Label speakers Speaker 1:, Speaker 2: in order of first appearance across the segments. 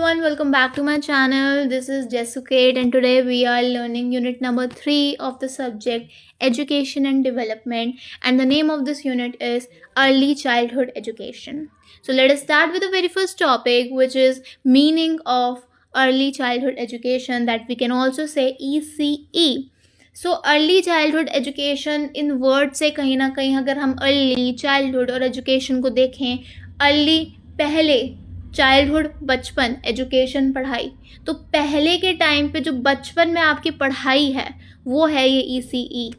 Speaker 1: everyone, welcome back to my channel. This is Jessukate and today we are learning unit number 3 of the subject Education and Development, and the name of this unit is Early Childhood Education. So let us start with the very first topic, which is meaning of early childhood education, that we can also say ECE. So early childhood education in word से कहीं ना कहीं अगर हम early childhood और education को देखें, early पहले, चाइल्डहुड बचपन, एजुकेशन पढ़ाई, तो पहले के टाइम पे जो बचपन में आपकी पढ़ाई है वो है ये ECE.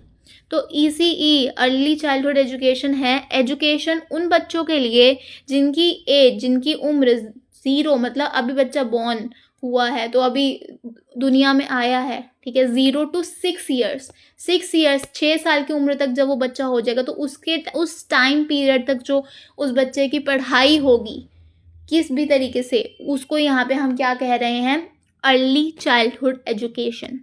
Speaker 1: तो ECE अर्ली चाइल्डहुड एजुकेशन है एजुकेशन उन बच्चों के लिए जिनकी एज, जिनकी उम्र 0, मतलब अभी बच्चा बॉर्न हुआ है तो अभी दुनिया में आया है, ठीक है, 0 to 6 ईयर्स, 6 साल की उम्र तक जब वो बच्चा हो जाएगा तो उस टाइम पीरियड तक जो उस बच्चे की पढ़ाई होगी किस भी तरीके से, उसको यहाँ पे हम क्या कह रहे हैं, अर्ली चाइल्डहुड एजुकेशन.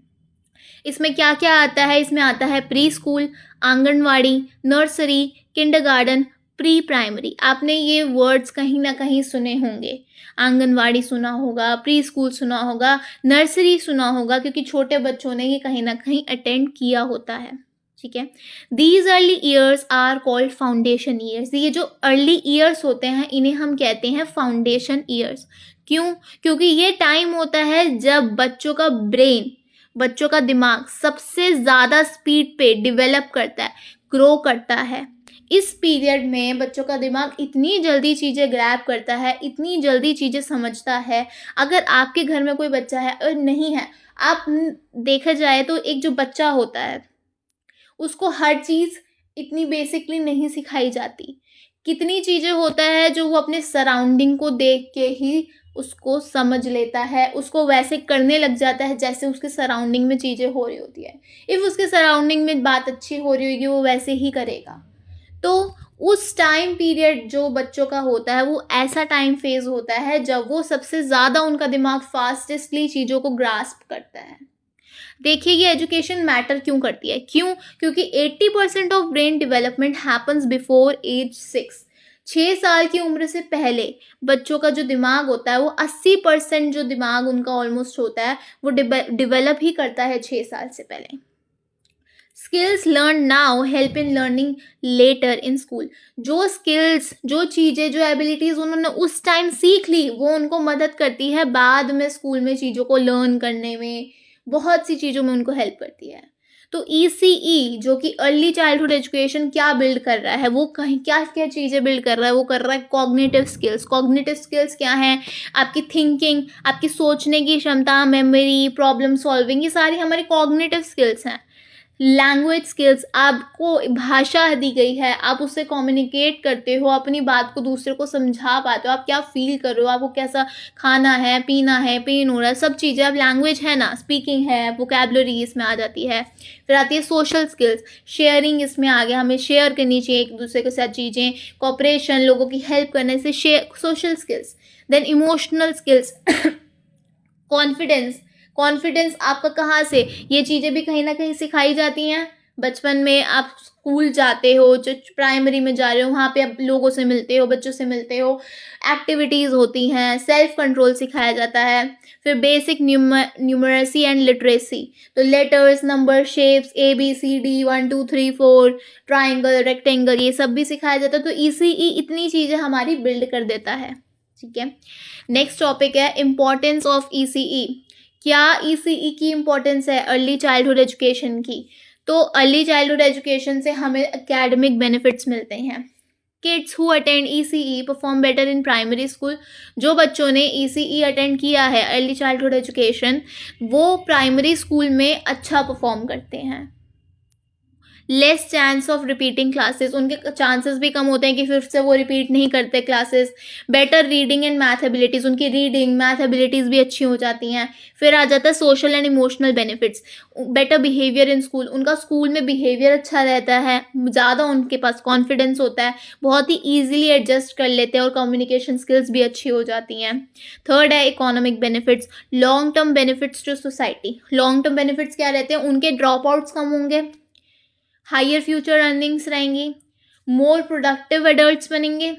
Speaker 1: इसमें क्या क्या आता है? इसमें आता है pre school, anganwadi, nursery, kindergarten, pre primary. आपने ये वर्ड्स कहीं ना कहीं सुने होंगे. आंगनवाड़ी सुना होगा, प्री स्कूल सुना होगा, नर्सरी सुना होगा, क्योंकि छोटे बच्चों ने ये कहीं ना कहीं अटेंड किया होता है, ठीक है. These early years are called foundation years. ये जो अर्ली ईयर्स होते हैं इन्हें हम कहते हैं फाउंडेशन ईयर्स. क्यों? क्योंकि ये टाइम होता है जब बच्चों का ब्रेन, बच्चों का दिमाग सबसे ज़्यादा स्पीड पे डेवलप करता है, ग्रो करता है. इस पीरियड में बच्चों का दिमाग इतनी जल्दी चीज़ें ग्रैब करता है, इतनी जल्दी चीज़ें समझता है. अगर आपके घर में कोई बच्चा है और नहीं है, आप देखा जाए तो एक जो बच्चा होता है उसको हर चीज़ इतनी बेसिकली नहीं सिखाई जाती. कितनी चीज़ें होता है जो वो अपने सराउंडिंग को देख के ही उसको समझ लेता है, उसको वैसे करने लग जाता है जैसे उसके सराउंडिंग में चीज़ें हो रही होती है. इफ़ उसके सराउंडिंग में बात अच्छी हो रही होगी वो वैसे ही करेगा. तो उस टाइम पीरियड जो बच्चों का होता है वो ऐसा टाइम फेज होता है जब वो सबसे ज़्यादा, उनका दिमाग फास्टेस्टली चीज़ों को ग्रास्प करता है. देखिए ये एजुकेशन मैटर क्यों करती है? क्यों? क्योंकि 80% of brain development happens before age 6. 6 साल की उम्र से पहले बच्चों का जो दिमाग होता है वो 80% जो दिमाग उनका ऑलमोस्ट होता है वो डेवलप ही करता है 6 साल से पहले. Skills learn now help in learning later in school. जो स्किल्स, जो चीज़ें, जो एबिलिटीज़ उन्होंने उस टाइम सीख ली वो उनको मदद करती है बाद में स्कूल में चीज़ों को लर्न करने में, बहुत सी चीज़ों में उनको हेल्प करती है. तो ECE जो कि अर्ली चाइल्डहुड एजुकेशन क्या बिल्ड कर रहा है, वो कहीं क्या क्या चीज़ें बिल्ड कर रहा है, वो कर रहा है कॉग्निटिव स्किल्स. कॉग्निटिव स्किल्स क्या हैं? आपकी थिंकिंग, आपकी सोचने की क्षमता, मेमोरी, प्रॉब्लम सॉल्विंग, ये सारी हमारी कॉग्निटिव स्किल्स हैं. लैंग्वेज स्किल्स, आपको भाषा दी गई है, आप उससे कम्युनिकेट करते हो, अपनी बात को दूसरे को समझा पाते हो, आप क्या फील कर रहे हो, आपको कैसा खाना है, पीना है, पेन हो रहा है, सब चीज़ें. अब लैंग्वेज है ना, स्पीकिंग है, वोकैबुलरी इसमें आ जाती है. फिर आती है सोशल स्किल्स, शेयरिंग इसमें आ गया, हमें शेयर करनी चाहिए एक दूसरे के साथ चीज़ें, कोऑपरेशन, लोगों की हेल्प करने से share, social skills. Then emotional skills, confidence. Confidence आपका कहाँ से, ये चीज़ें भी कहीं ना कहीं सिखाई जाती हैं बचपन में. आप स्कूल जाते हो, जो प्राइमरी में जा रहे हो, वहाँ पे आप लोगों से मिलते हो, बच्चों से मिलते हो, एक्टिविटीज़ होती हैं, सेल्फ कंट्रोल सिखाया जाता है. फिर बेसिक न्यूमरेसी एंड लिटरेसी, तो letters, number, shapes, ABCD 1 2 3 4, triangle, rectangle, ये सब भी सिखाया जाता है. तो ECE इतनी चीज़ें हमारी बिल्ड कर देता है, ठीक है. नेक्स्ट टॉपिक है इम्पॉर्टेंस ऑफ ECE. क्या ECE की इम्पोर्टेंस है अर्ली चाइल्डहुड एजुकेशन की? तो अर्ली चाइल्डहुड एजुकेशन से हमें एकेडमिक बेनिफिट्स मिलते हैं. Kids who attend ECE perform better in primary school. जो बच्चों ने ECE अटेंड किया है, अर्ली चाइल्डहुड एजुकेशन, वो प्राइमरी स्कूल में अच्छा परफॉर्म करते हैं. Less chance of repeating classes, उनके चांसेस भी कम होते हैं कि फिर से वो रिपीट नहीं करते classes. Better reading and math abilities, उनकी रीडिंग, मैथ एबिलिटीज़ भी अच्छी हो जाती हैं. फिर आ जाता है social and emotional benefits. Better behaviour in school, उनका स्कूल में बिहेवियर अच्छा रहता है, ज़्यादा उनके पास कॉन्फिडेंस होता है, बहुत ही ईजिली एडजस्ट कर लेते हैं और कम्युनिकेशन स्किल्स भी अच्छी हो जाती हैं. थर्ड है economic benefits, long term benefits to society. Long term benefits क्या रहते हैं? उनके ड्रॉप आउट्स कम होंगे, हायर फ्यूचर अर्निंग्स रहेंगी, मोर प्रोडक्टिव एडल्ट्स बनेंगे,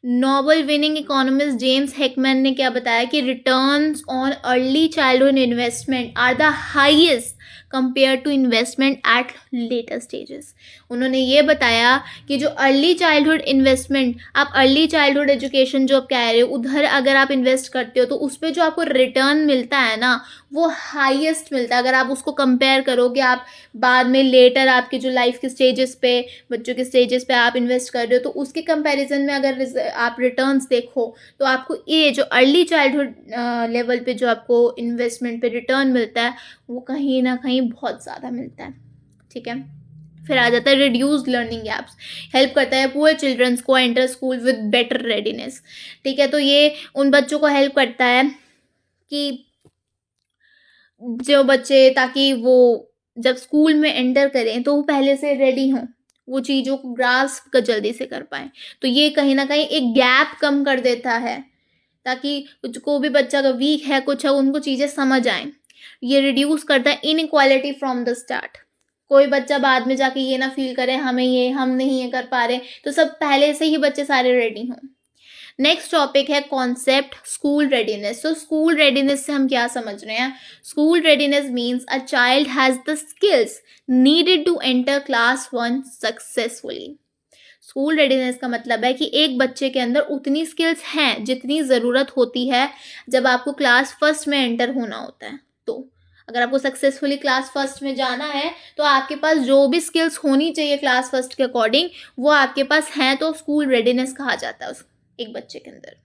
Speaker 1: Nobel winning economist James Heckman ने क्या बताया कि returns on early childhood investment are the highest compare to investment at later stages. उन्होंने ये बताया कि जो अर्ली चाइल्डहुड इन्वेस्टमेंट, आप अर्ली चाइल्डहुड एजुकेशन जो आप कह रहे हो, उधर अगर आप इन्वेस्ट करते हो तो उस पर जो आपको रिटर्न मिलता है ना, वो हाईएस्ट मिलता है। अगर आप उसको कंपेयर करोगे, आप बाद में लेटर आपके जो लाइफ के स्टेजेस पे, बच्चों के स्टेजेस पे आप इन्वेस्ट कर रहे हो, तो उसके कंपैरिजन में अगर आप रिटर्न्स देखो तो आपको ये जो अर्ली चाइल्डहुड लेवल पे जो आपको इन्वेस्टमेंट पे रिटर्न मिलता है, वो कहीं ना कहीं बहुत ज़्यादा मिलता है। ठीक है, फिर आ जाता है रिड्यूस्ड लर्निंग गैप्स, हेल्प करता है पुअर चिल्ड्रंस को enter school with better readiness. ठीक है, तो ये उन बच्चों को हेल्प करता है कि जो बच्चे, ताकि वो जब स्कूल में एंटर करें तो वो पहले से रेडी हों, वो चीज़ों को ग्रास्प कर जल्दी से कर पाएँ। तो ये कहीं न कहीं एक गैप कम कर देता है, ताकि को भी बच्चा अगर वीक है, कुछ है, उनको चीज़ें समझ आएँ। ये रिड्यूस करता है इनइक्वालिटी फ्रॉम द स्टार्ट। कोई बच्चा बाद में जाके ये ना फ़ील करे हम नहीं ये कर पा रहे, तो सब पहले से ही बच्चे सारे रेडी हों। नेक्स्ट टॉपिक है कॉन्सेप्ट स्कूल रेडीनेस। तो स्कूल रेडीनेस से हम क्या समझ रहे हैं? School readiness means a child has the skills needed to enter class 1 successfully. School readiness का मतलब है कि एक बच्चे के अंदर उतनी स्किल्स हैं जितनी ज़रूरत होती है जब आपको क्लास फर्स्ट में एंटर होना होता है। तो अगर आपको सक्सेसफुली क्लास फर्स्ट में जाना है तो आपके पास जो भी स्किल्स होनी चाहिए क्लास फर्स्ट के अकॉर्डिंग, वो आपके पास हैं, तो स्कूल रेडीनेस कहा जाता है एक बच्चे के अंदर।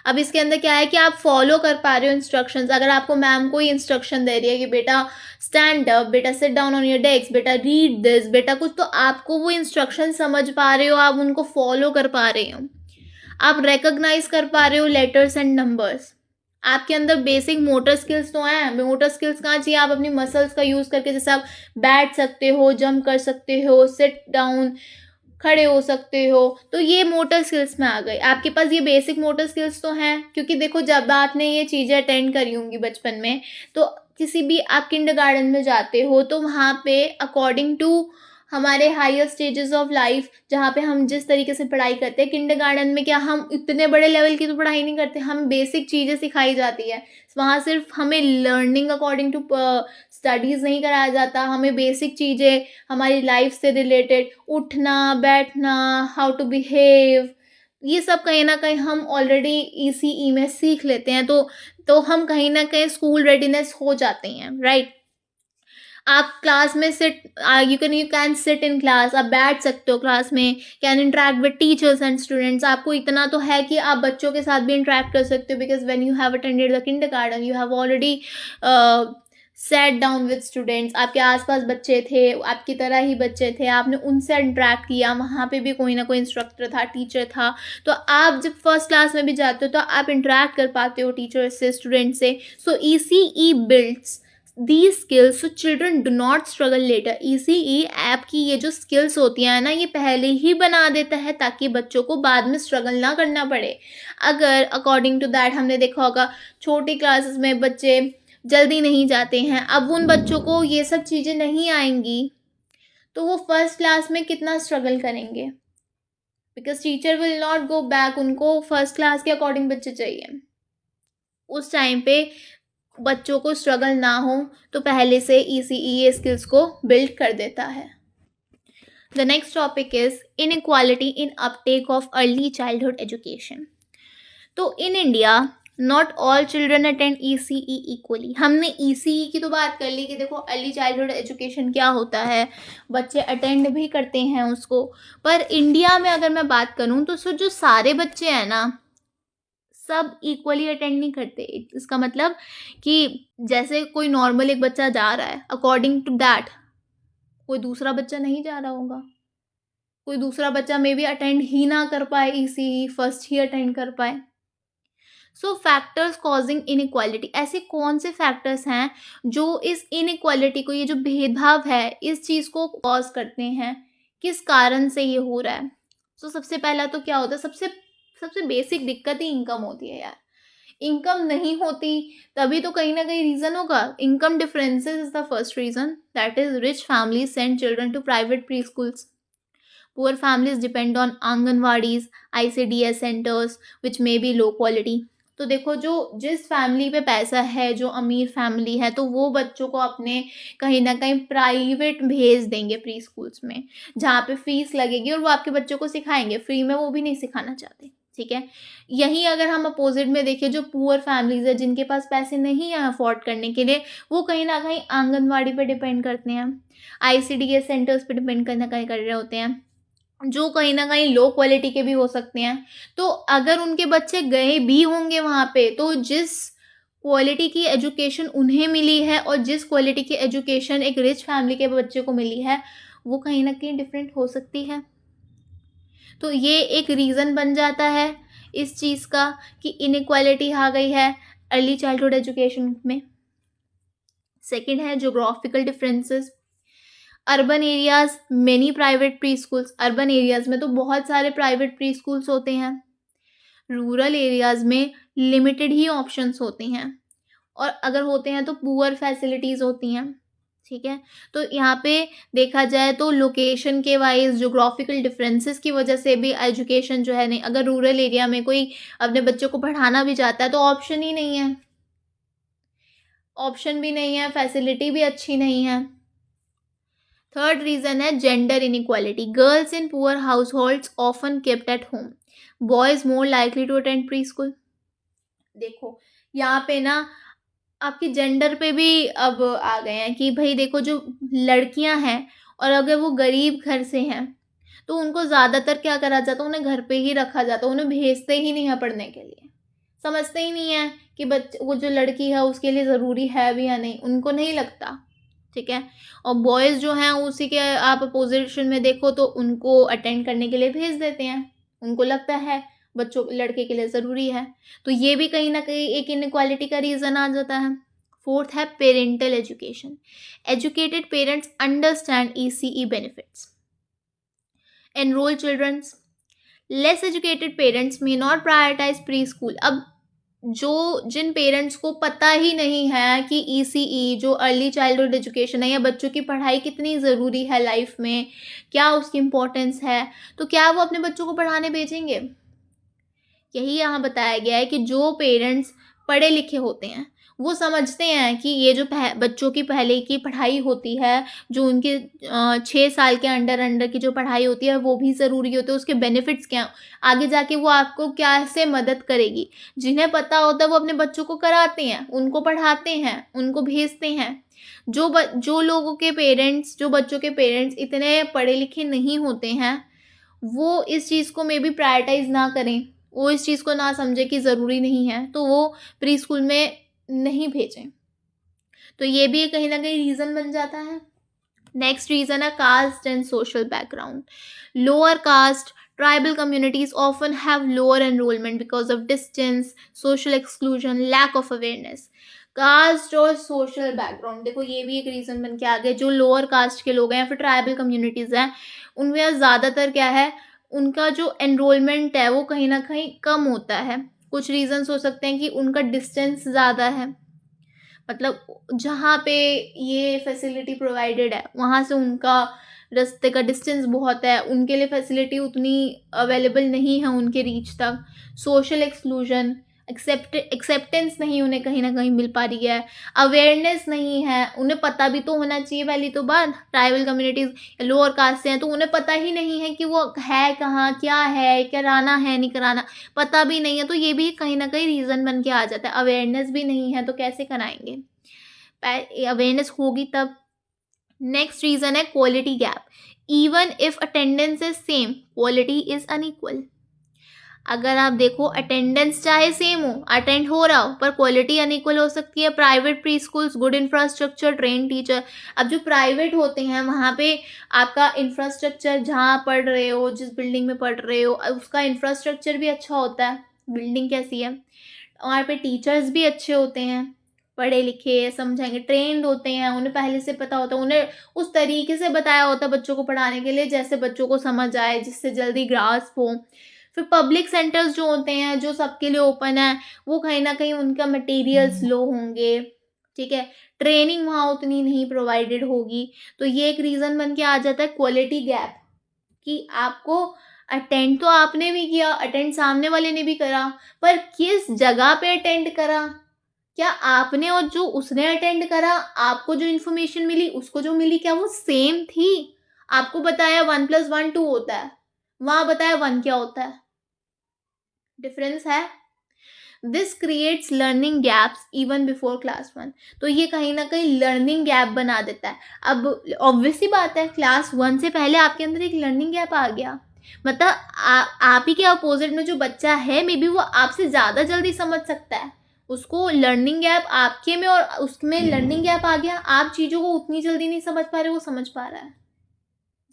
Speaker 1: अब इसके अंदर क्या है कि आप फॉलो कर पा रहे हो इंस्ट्रक्शंस। अगर आपको मैम कोई इंस्ट्रक्शन दे रही है कि बेटा स्टैंड अप, बेटा sit down on your desk, बेटा रीड दिस, बेटा कुछ, तो आपको वो इंस्ट्रक्शन समझ पा रहे हो, आप उनको फॉलो कर पा रहे हो, आप रिकॉग्नाइज कर पा रहे हो लेटर्स एंड नंबर्स। आपके अंदर बेसिक मोटर स्किल्स तो हैं। मोटर स्किल्स कहाँ चाहिए? आप अपनी मसल्स का यूज़ करके, जैसे आप बैठ सकते हो, जंप कर सकते हो, सिट डाउन, खड़े हो सकते हो, तो ये मोटर स्किल्स में आ गई। आपके पास ये बेसिक मोटर स्किल्स तो हैं, क्योंकि देखो जब आपने ये चीज़ें अटेंड करी होंगी बचपन में, तो किसी भी आप किंडरगार्टन में जाते हो तो वहाँ पे अकॉर्डिंग टू हमारे हायर स्टेजेस ऑफ लाइफ, जहाँ पे हम जिस तरीके से पढ़ाई करते हैं, किंडरगार्टन में क्या हम इतने बड़े लेवल की तो पढ़ाई नहीं करते, हम बेसिक चीज़ें सिखाई जाती है। वहाँ सिर्फ हमें लर्निंग अकॉर्डिंग टू स्टडीज़ नहीं कराया जाता, हमें बेसिक चीज़ें हमारी लाइफ से रिलेटेड, उठना, बैठना, हाउ टू बिहेव, ये सब कहीं ना कहीं हम ऑलरेडी ईसीई में सीख लेते हैं। तो हम कहीं ना कहीं स्कूल रेडीनेस हो जाते हैं, राइट। आप क्लास में you can sit in class, आप बैठ सकते हो क्लास में, can interact with teachers and students. आपको इतना तो है कि आप बच्चों के साथ भी इंटरेक्ट कर सकते हो, because when you have attended the kindergarten you have already sat down with students. आपके आसपास बच्चे थे, आपकी तरह ही बच्चे थे, आपने उनसे इंटरेक्ट किया, वहाँ पे भी कोई ना कोई इंस्ट्रक्टर था, टीचर था। तो आप जब फर्स्ट क्लास में भी जाते हो तो आप इंटरेक्ट कर पाते हो टीचर से, स्टूडेंट से। So ECE builds these skills so children do not struggle later। ECE app की ये जो स्किल्स होती हैं ना, ये पहले ही बना देता है ताकि बच्चों को बाद में स्ट्रगल ना करना पड़े। अगर अकॉर्डिंग टू दैट हमने देखा होगा छोटी क्लासेस में बच्चे जल्दी नहीं जाते हैं, अब उन बच्चों को ये सब चीज़ें नहीं आएंगी तो वो फर्स्ट क्लास में कितना स्ट्रगल करेंगे, because teacher will not go back, उनको फर्स्ट क्लास के अकॉर्डिंग बच्चे चाहिए। उस टाइम पे बच्चों को स्ट्रगल ना हो तो पहले से ईसीई स्किल्स को बिल्ड कर देता है। The next topic is inequality in uptake of early childhood education. तो in India not all children attend ECE equally. हमने ईसीई की तो बात कर ली कि देखो अर्ली चाइल्डहुड एजुकेशन क्या होता है, बच्चे अटेंड भी करते हैं उसको, पर इंडिया में अगर मैं बात करूँ तो जो सारे बच्चे हैं ना, सब इक्वली अटेंड नहीं करते। इसका मतलब कि जैसे कोई नॉर्मल एक बच्चा जा रहा है, अकॉर्डिंग टू दैट कोई दूसरा बच्चा नहीं जा रहा होगा, कोई दूसरा बच्चा मे बी अटेंड ही ना कर पाए, इसी फर्स्ट ही अटेंड कर पाए। सो फैक्टर्स कॉजिंग इनइक्वालिटी, ऐसे कौन से फैक्टर्स हैं जो इस इनइक्वालिटी को, ये जो भेदभाव है, इस चीज़ को कॉज करते हैं, किस कारण से ये हो रहा है? सो सबसे पहला तो क्या होता है, सबसे बेसिक दिक्कत ही इनकम होती है यार। इनकम नहीं होती तभी तो कहीं ना कहीं रीज़न होगा। Income differences is the first reason, that is rich family send children to private preschools. Poor families depend on anganwadis, ICDS centres which may be low quality. तो देखो, जो जिस फैमिली पे पैसा है, जो अमीर फैमिली है, तो वो बच्चों को अपने कहीं ना कहीं प्राइवेट भेज देंगे प्री स्कूल्स में, जहाँ पे फीस लगेगी और वो आपके बच्चों को सिखाएंगे, फ्री में वो भी नहीं सिखाना चाहते। ठीक है। यहीं अगर हम अपोजिट में देखें, जो पुअर फैमिलीज है, जिनके पास पैसे नहीं है अफोर्ड करने के लिए, वो कहीं ना कहीं आंगनवाड़ी पे डिपेंड करते हैं, ICDS सेंटर्स पे डिपेंड करना कहीं कर रहे होते हैं, जो कहीं ना कहीं लो क्वालिटी के भी हो सकते हैं। तो अगर उनके बच्चे गए भी होंगे वहाँ पे, तो जिस क्वालिटी की एजुकेशन उन्हें मिली है और जिस क्वालिटी की एजुकेशन एक रिच फैमिली के बच्चे को मिली है, वो कहीं ना कहीं डिफरेंट हो सकती है। तो ये एक रीज़न बन जाता है इस चीज़ का कि इनइक्वालिटी आ गई है अर्ली चाइल्डहुड एजुकेशन में। सेकंड है geographical differences. Urban areas many private pre schools. Urban areas में तो बहुत सारे प्राइवेट प्री स्कूल्स होते हैं, रूरल एरियाज में लिमिटेड ही ऑप्शंस होते हैं, और अगर होते हैं तो पुअर फैसिलिटीज़ होती हैं। ठीक है। तो यहाँ पे देखा जाए तो लोकेशन के वाइज ज्योग्राफिकल डिफरेंसेस की वजह से भी एजुकेशन जो है, नहीं, अगर रूरल एरिया में कोई अपने बच्चों को पढ़ाना भी चाहता है तो ऑप्शन ही नहीं है, ऑप्शन भी नहीं है, फैसिलिटी भी अच्छी नहीं है। थर्ड रीजन है gender inequality. Girls in poor households often kept at home, boys more likely to attend preschool. देखो, यहाँ पे ना आपकी जेंडर पे भी अब आ गए हैं कि भाई देखो, जो लड़कियां हैं और अगर वो गरीब घर से हैं, तो उनको ज़्यादातर क्या करा जाता है, उन्हें घर पे ही रखा जाता है, उन्हें भेजते ही नहीं है पढ़ने के लिए। समझते ही नहीं है कि वो जो लड़की है उसके लिए ज़रूरी है भी या नहीं, उनको नहीं लगता। ठीक है। और बॉयज़ जो हैं उसी के आप अपोजिशन में देखो तो उनको अटेंड करने के लिए भेज देते हैं, उनको लगता है बच्चों लड़के के लिए ज़रूरी है। तो ये भी कहीं ना कहीं एक इनक्वालिटी का रीज़न आ जाता है। फोर्थ है parental education. Educated parents understand ECE benefits, enrol childrens. Less educated parents may not prioritise preschool. अब जो जिन पेरेंट्स को पता ही नहीं है कि ECE जो अर्ली चाइल्डहुड एजुकेशन है, या बच्चों की पढ़ाई कितनी ज़रूरी है लाइफ में, क्या उसकी इम्पोर्टेंस है, तो क्या वो अपने बच्चों को पढ़ाने भेजेंगे? यही यहाँ बताया गया है कि जो पेरेंट्स पढ़े लिखे होते हैं, वो समझते हैं कि ये जो बच्चों की पहले की पढ़ाई होती है, जो उनके 6 साल के अंडर अंडर की जो पढ़ाई होती है, वो भी ज़रूरी होती है, उसके बेनिफिट्स क्या, आगे जाके वो आपको कैसे मदद करेगी। जिन्हें पता होता है वो अपने बच्चों को कराते हैं, उनको पढ़ाते हैं, उनको भेजते हैं। जो लोगों के पेरेंट्स, जो बच्चों के पेरेंट्स इतने पढ़े लिखे नहीं होते हैं, वो इस चीज़ को मे बी प्रायोरिटाइज ना करें, वो इस चीज़ को ना समझे कि ज़रूरी नहीं है, तो वो प्री स्कूल में नहीं भेजें। तो ये भी कहीं ना कहीं रीज़न बन जाता है। नेक्स्ट रीज़न है caste and social background. Lower caste tribal communities often have lower enrolment because of distance, social exclusion, lack of awareness. Caste और सोशल बैकग्राउंड, देखो ये भी एक रीज़न बन के आ गया। जो लोअर कास्ट के लोग हैं या फिर ट्राइबल कम्युनिटीज़ हैं, उनमें ज़्यादातर क्या है, उनका जो एनरोलमेंट है वो कहीं ना कहीं कम होता है। कुछ रीजंस हो सकते हैं कि उनका डिस्टेंस ज़्यादा है, मतलब जहाँ पे ये फैसिलिटी प्रोवाइडेड है वहाँ से उनका रास्ते का डिस्टेंस बहुत है, उनके लिए फैसिलिटी उतनी अवेलेबल नहीं है उनके रीच तक। सोशल एक्सक्लूजन, एक्सेप्टेंस नहीं उन्हें कहीं ना कहीं मिल पा रही है, अवेयरनेस नहीं है, उन्हें पता भी तो होना चाहिए। पहली तो बात, ट्राइबल कम्युनिटीज़ लोअर कास्ट से हैं तो उन्हें पता ही नहीं है कि वो है कहाँ, क्या है, कराना है नहीं कराना, पता भी नहीं है। तो ये भी कहीं ना कहीं रीज़न बन के आ जाता है। अवेयरनेस भी नहीं है तो कैसे कराएंगे, अवेयरनेस होगी तब। नेक्स्ट रीज़न है quality gap. Even if attendance is same, quality is unequal. अगर आप देखो, अटेंडेंस चाहे सेम हो, अटेंड हो रहा हो, पर क्वालिटी अनइक्वल हो सकती है। Private pre schools, good infrastructure, train teacher. अब जो प्राइवेट होते हैं वहाँ पे आपका इंफ्रास्ट्रक्चर, जहाँ पढ़ रहे हो, जिस बिल्डिंग में पढ़ रहे हो, उसका इंफ्रास्ट्रक्चर भी अच्छा होता है। बिल्डिंग कैसी है, वहाँ पे टीचर्स भी अच्छे होते हैं, पढ़े लिखे, समझाएंगे, ट्रेंड होते हैं, उन्हें पहले से पता होता है, उन्हें उस तरीके से बताया होता है बच्चों को पढ़ाने के लिए जैसे बच्चों को समझ आए, जिससे जल्दी ग्रास्प हो। फिर पब्लिक सेंटर्स जो होते हैं, जो सबके लिए ओपन है, वो कहीं ना कहीं उनका मटेरियल्स लो होंगे। ठीक है। ट्रेनिंग वहाँ उतनी नहीं प्रोवाइडेड होगी। तो ये एक रीज़न बन के आ जाता है क्वालिटी गैप। कि आपको अटेंड तो आपने भी किया, अटेंड सामने वाले ने भी करा, पर किस जगह पे अटेंड करा, क्या आपने और जो उसने अटेंड करा, आपको जो इन्फॉर्मेशन मिली उसको जो मिली, क्या वो सेम थी? आपको बताया 1+1 2 होता है, वहां बताया 1 क्या होता है, डिफरेंस है। This creates learning gaps even before class 1। तो ये कहीं ना कहीं लर्निंग गैप बना देता है। अब ऑब्वियसली बात है, क्लास 1 से पहले आपके अंदर एक लर्निंग गैप आ गया, मतलब आप ही के अपोजिट में जो बच्चा है, मे बी वो आपसे ज़्यादा जल्दी समझ सकता है, उसको लर्निंग गैप आपके में और उसमें लर्निंग गैप आ गया, आप चीज़ों को उतनी जल्दी नहीं समझ पा रहे, वो समझ पा रहा है,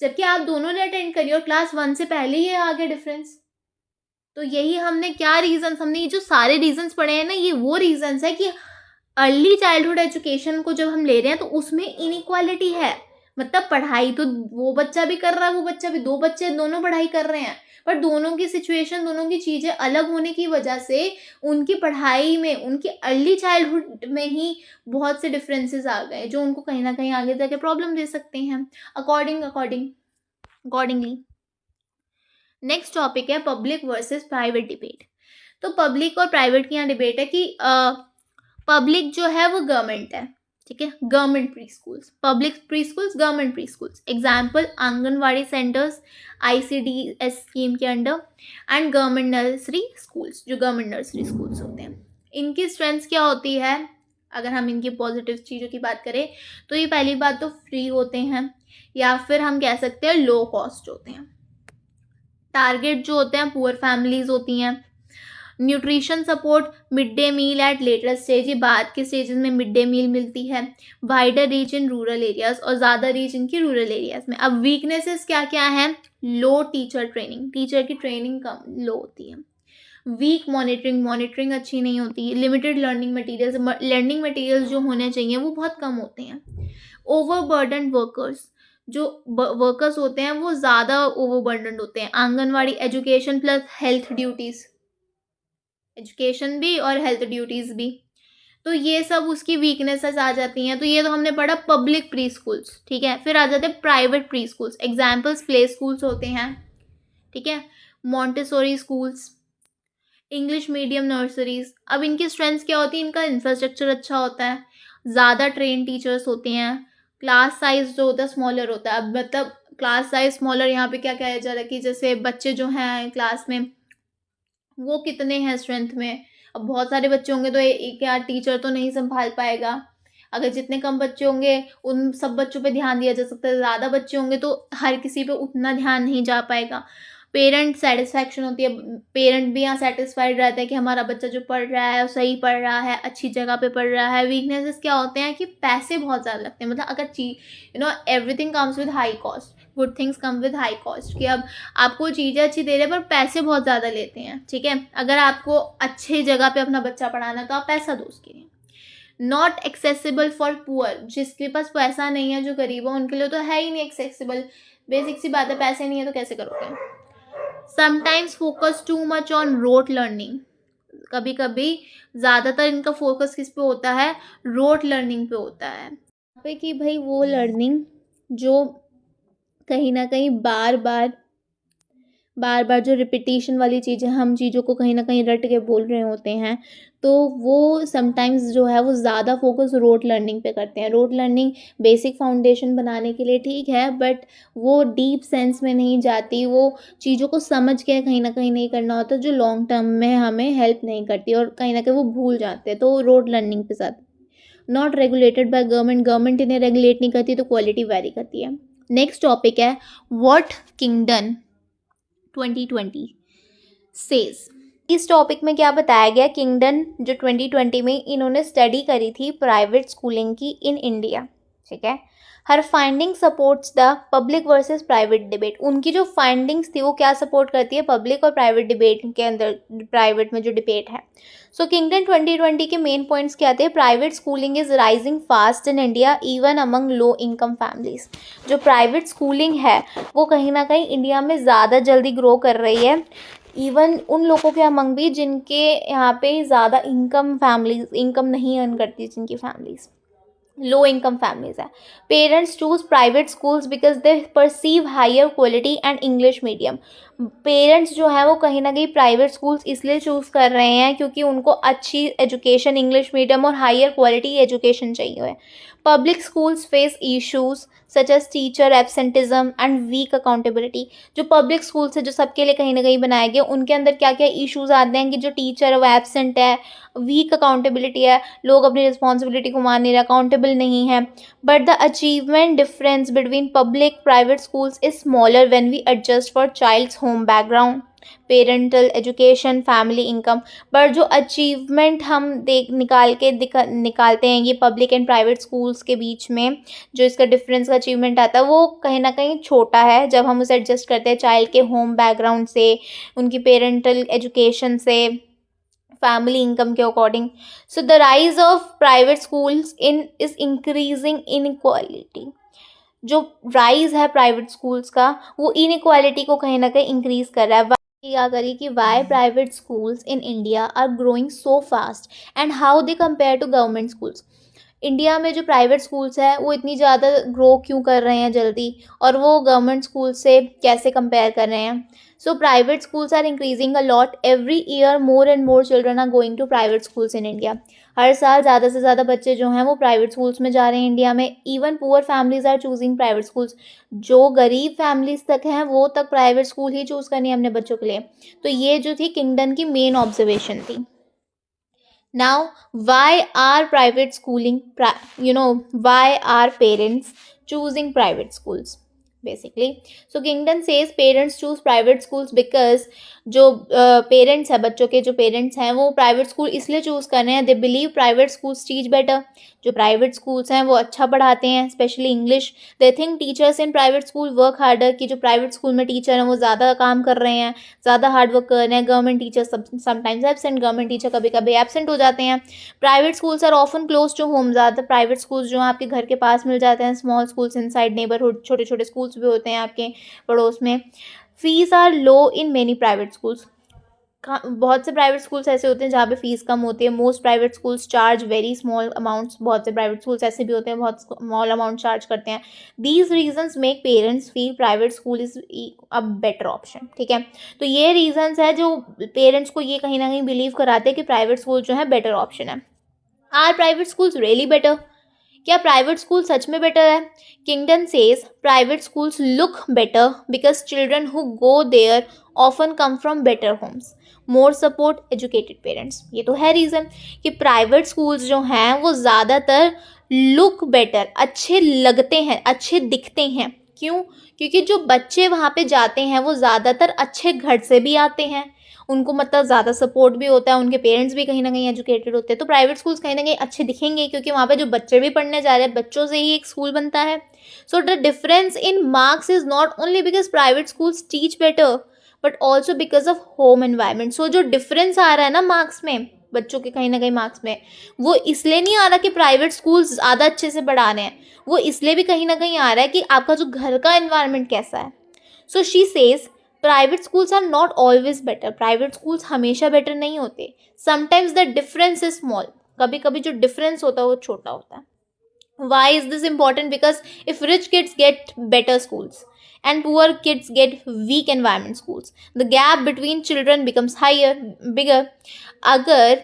Speaker 1: जबकि आप दोनों ने अटेंड करी और क्लास 1 से पहले ही आ गया डिफरेंस। तो यही हमने क्या रीजंस, हमने ये जो सारे रीजंस पढ़े हैं ना, ये वो रीजंस है कि अर्ली चाइल्डहुड एजुकेशन को जब हम ले रहे हैं तो उसमें इनइक्वालिटी है। मतलब पढ़ाई तो वो बच्चा भी कर रहा है, वो बच्चा भी, 2 बच्चे दोनों पढ़ाई कर रहे हैं, पर दोनों की सिचुएशन, दोनों की चीज़ें अलग होने की वजह से उनकी पढ़ाई में, उनकी अर्ली चाइल्डहुड में ही बहुत से डिफरेंसेस आ गए, जो उनको कहीं ना कहीं आगे जाके प्रॉब्लम दे सकते हैं। अकॉर्डिंगली नेक्स्ट टॉपिक है पब्लिक वर्सेस प्राइवेट डिबेट। तो पब्लिक और प्राइवेट की यहाँ डिबेट है कि पब्लिक जो है वो गवर्नमेंट है, ठीक है, government pre schools, public pre schools, government pre schools, example anganwadi centres ICDS scheme के under, and government nursery schools, जो गवर्नमेंट नर्सरी स्कूल्स होते हैं। इनकी स्ट्रेंथ्स क्या होती है, अगर हम इनकी पॉजिटिव चीज़ों की बात करें तो ये पहली बात तो फ्री होते हैं, या फिर हम कह सकते हैं लो कॉस्ट होते हैं। टारगेट जो होते हैं पुअर फैमिलीज होती हैं। Nutrition support, mid day meal at later stage, ये बाद के स्टेजेस में मिड डे मील मिलती है। Wider reach in rural areas, और ज़्यादा रीच इनकी रूरल एरियाज में। अब वीकनेसेस क्या क्या हैं, लो टीचर ट्रेनिंग, टीचर की ट्रेनिंग कम लो होती है। वीक मॉनिटरिंग अच्छी नहीं होती। लिमिटेड लर्निंग मटेरियल्स जो होने चाहिए वो बहुत कम होते हैं। ओवरबर्डन वर्कर्स, जो वर्कर्स होते हैं वो ज़्यादा ओवरबर्डन होते हैं। Anganwadi education plus health duties, education भी और हेल्थ ड्यूटीज़ भी, तो ये सब उसकी वीकनेसेस आ जाती हैं। तो ये तो हमने पढ़ा पब्लिक प्री स्कूल्स, ठीक है। फिर आ जाते हैं private pre schools, examples play schools होते हैं, ठीक है, Montessori schools, English medium nurseries. अब इनकी स्ट्रेंथ्स क्या होती है, इनका इंफ्रास्ट्रक्चर अच्छा होता है, ज़्यादा ट्रेन टीचर्स होते हैं, क्लास साइज जो होता है स्मॉलर होता है। अब मतलब क्लास साइज स्मॉलर यहाँ पे क्या कहा जा रहा है कि जैसे बच्चे जो हैं क्लास में वो कितने हैं स्ट्रेंथ में, अब बहुत सारे बच्चे होंगे तो एक यार टीचर तो नहीं संभाल पाएगा। अगर जितने कम बच्चे होंगे उन सब बच्चों पे ध्यान दिया जा सकता है, ज़्यादा बच्चे होंगे तो हर किसी पे उतना ध्यान नहीं जा पाएगा। पेरेंट सेटिस्फैक्शन होती है, पेरेंट भी यहाँ सेटिस्फाइड रहते हैं कि हमारा बच्चा जो पढ़ रहा है सही पढ़ रहा है, अच्छी जगह पे पढ़ रहा है। वीकनेसेस क्या होते हैं कि पैसे बहुत ज़्यादा लगते हैं, मतलब अगर everything comes with high cost, good things come with high cost, कि अब आपको चीज़ें अच्छी दे रहे हैं पर पैसे बहुत ज़्यादा लेते हैं, ठीक है। अगर आपको अच्छी जगह पे अपना बच्चा पढ़ाना है तो आप पैसा दो उसके लिए। नॉट एक्सेसिबल फॉर पुअर, जिसके पास पैसा नहीं है, जो गरीब है उनके लिए तो है ही नहीं एक्सेसिबल, बेसिक सी बात है, पैसे नहीं है तो कैसे करोगे। Sometimes focus too much on rote learning, कभी कभी ज़्यादातर इनका फोकस किस पे होता है, रोट लर्निंग पे होता है। यहाँ पे कि भाई वो लर्निंग जो कहीं ना कहीं बार बार जो रिपीटिशन वाली चीज़ें, हम चीज़ों को कहीं ना कहीं रट के बोल रहे होते हैं, तो वो समटाइम्स जो है वो ज़्यादा फोकस रोट लर्निंग पे करते हैं। रोट लर्निंग बेसिक फाउंडेशन बनाने के लिए ठीक है, बट वो डीप सेंस में नहीं जाती, वो चीज़ों को समझ के कहीं ना कहीं नहीं करना होता, जो लॉन्ग टर्म में हमें हेल्प नहीं करती, और कहीं ना कहीं वो भूल जाते हैं, तो रोट लर्निंग पे ज़्यादा। नॉट रेगुलेटेड बाय गवर्नमेंट इन्हें रेगुलेट नहीं करती, तो क्वालिटी वेरी करती है। नेक्स्ट टॉपिक है व्हाट किंगडम 2020 सेज। इस टॉपिक में क्या बताया गया, किंगडम जो 2020 में इन्होंने स्टडी करी थी प्राइवेट स्कूलिंग की इन इंडिया, ठीक है। Her finding supports the public versus private debate, उनकी जो फाइंडिंग्स थी वो क्या सपोर्ट करती है, पब्लिक और प्राइवेट डिबेट के अंदर, प्राइवेट में जो डिबेट है। सो किंगडम 2020 के मेन पॉइंट्स क्या थे, private schooling is rising fast in India even among low income families, जो प्राइवेट स्कूलिंग है वो कहीं ना कहीं इंडिया में ज़्यादा जल्दी ग्रो कर रही है, इवन उन लोगों के अमंग भी जिनके यहाँ पे ज़्यादा इनकम नहीं अर्न करती, जिनकी फैमिलीज। लो इनकम फैमिलीज हैं. Parents choose private schools because they perceive higher quality and English medium. Parents जो है वो कहीं ना कहीं प्राइवेट स्कूल्स इसलिए चूज़ कर रहे हैं क्योंकि उनको अच्छी एजुकेशन, इंग्लिश मीडियम और हायर क्वालिटी एजुकेशन चाहिए है. Public schools face issues such as teacher absenteeism and weak accountability. जो पब्लिक स्कूल्स है जो सबके लिए कहीं ना कहीं बनाए गए, उनके अंदर क्या क्या इश्यूज आते हैं कि जो टीचर है वो एब्सेंट है, वीक अकाउंटेबिलिटी है, लोग अपनी रिस्पॉन्सिबिलिटी को मान नहीं रहे, अकाउंटेबल नहीं है. But the achievement difference between public private schools is smaller when we adjust for child's home background, parental education, family income. But जो अचीवमेंट हम निकालते हैं ये पब्लिक एंड प्राइवेट स्कूल्स के बीच में, जो इसका डिफरेंस का अचीवमेंट आता है वो कहीं ना कहीं छोटा है जब हम उसे एडजस्ट करते हैं चाइल्ड के होम बैकग्राउंड से, उनकी पेरेंटल एजुकेशन से, फैमिली इनकम के according. So the rise of private schools in is increasing inequality. जो राइज है प्राइवेट स्कूल्स का वो इनइक्वालिटी को कहीं ना कहीं इंक्रीज कर रहा है. क्या करिए कि why private schools in India are growing so fast and how they compare to government schools. India में जो प्राइवेट स्कूल्स हैं वो इतनी ज़्यादा ग्रो क्यों कर रहे हैं जल्दी, और वो गवर्नमेंट स्कूल से कैसे कंपेयर कर रहे हैं. So private schools are increasing a lot every year. More and more children are going to private schools in India. हर साल ज़्यादा से ज़्यादा बच्चे जो हैं वो प्राइवेट स्कूल्स में जा रहे हैं इंडिया में. Even poor families are choosing private schools. जो गरीब फैमिलीज तक हैं वो तक प्राइवेट स्कूल ही चूज़ करनी है अपने बच्चों के लिए. तो ये जो थी किंगडम की मेन ऑब्जर्वेशन थी. Now, why are private schooling, why are parents choosing private schools? Basically, so Kingdom says parents choose private schools because जो पेरेंट्स है, बच्चों के जो पेरेंट्स हैं वो प्राइवेट स्कूल इसलिए चूज़ कर रहे हैं. They believe private schools teach better. जो प्राइवेट स्कूल्स हैं वो अच्छा पढ़ाते हैं, specially English. They think teachers in private school work harder. कि जो प्राइवेट स्कूल में टीचर हैं वो ज़्यादा काम कर रहे हैं, ज़्यादा हार्ड वर्क कर रहे हैं. Government teacher sometimes absent, government teacher कभी कभी एबसेंट हो जाते हैं. Private schools are often close to home. ज़्यादा प्राइवेट स्कूल्स जो हैं आपके घर के पास मिल जाते हैं. Small schools in side neighbourhood, छोटे छोटे स्कूल्स भी होते हैं आपके पड़ोस में. Fees are low in many private schools. बहुत से प्राइवेट स्कूल्स ऐसे होते हैं जहाँ पे फीस कम होती है. Most private schools charge very small amounts. बहुत से प्राइवेट स्कूल्स ऐसे भी होते हैं बहुत स्मॉल अमाउंट चार्ज करते हैं. These reasons make parents feel private school is a better option. ठीक है, तो ये रीजंस है जो पेरेंट्स को ये कहीं ना कहीं बिलीव कराते हैं कि प्राइवेट स्कूल जो है बेटर ऑप्शन है. Are private schools really better? क्या प्राइवेट स्कूल सच में बेटर है? Kingdom says private schools look better because children who go there often come from better homes, more support, educated parents. ये तो है रीज़न कि private schools जो हैं वो ज़्यादातर लुक बेटर, अच्छे लगते हैं, अच्छे दिखते हैं. क्यों? क्योंकि जो बच्चे वहाँ पे जाते हैं वो ज़्यादातर अच्छे घर से भी आते हैं, उनको मतलब ज़्यादा सपोर्ट भी होता है, उनके पेरेंट्स भी कहीं ना कहीं एजुकेटेड होते हैं. तो प्राइवेट स्कूल्स कहीं ना कहीं अच्छे दिखेंगे क्योंकि वहाँ पे जो बच्चे भी पढ़ने जा रहे हैं, बच्चों से ही एक स्कूल बनता है. So the difference in marks is not only because private schools teach better but also because of home environment. So जो डिफरेंस आ रहा है ना मार्क्स में, बच्चों के कहीं ना कहीं मार्क्स में, वो इसलिए नहीं आ रहा कि प्राइवेट स्कूल्स ज़्यादा अच्छे से पढ़ा रहे हैं, वो इसलिए भी कहीं ना कहीं आ रहा है कि आपका जो घर का एनवायरमेंट कैसा है. So she says private schools are not always better. Private schools हमेशा बेटर नहीं होते. Sometimes the difference is small. कभी कभी जो डिफरेंस होता है वो छोटा होता है. Why is this important? Because if rich kids get better schools and poor kids get weak environment schools, the gap between children becomes bigger. अगर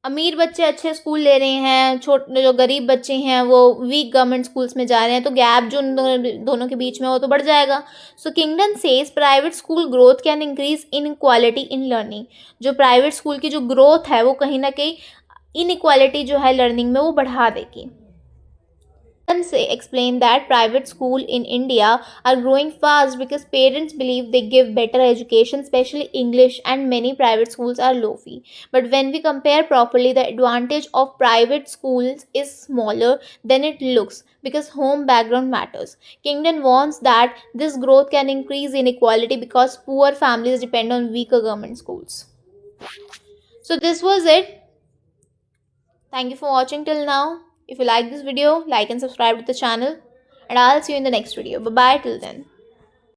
Speaker 1: अमीर बच्चे अच्छे स्कूल ले रहे हैं, छोटे जो गरीब बच्चे हैं वो वीक गवर्नमेंट स्कूल्स में जा रहे हैं, तो गैप जो उन दोनों के बीच में वो तो बढ़ जाएगा. सो kingdom says private school growth can increase in equality in learning. जो प्राइवेट स्कूल की जो ग्रोथ है वो कहीं ना कहीं इन इक्वालिटी जो है लर्निंग में वो बढ़ा देगी. Explain that private school in India are growing fast because parents believe they give better education, especially English, and many private schools are low fee. But when we compare properly, the advantage of private schools is smaller than it looks because home background matters. Kingdom wants that this growth can increase inequality because poor families depend on weaker government schools. So this was it. Thank you for watching till now. If you like this video, like and subscribe to the channel, and I'll see you in the next video. Bye bye till then.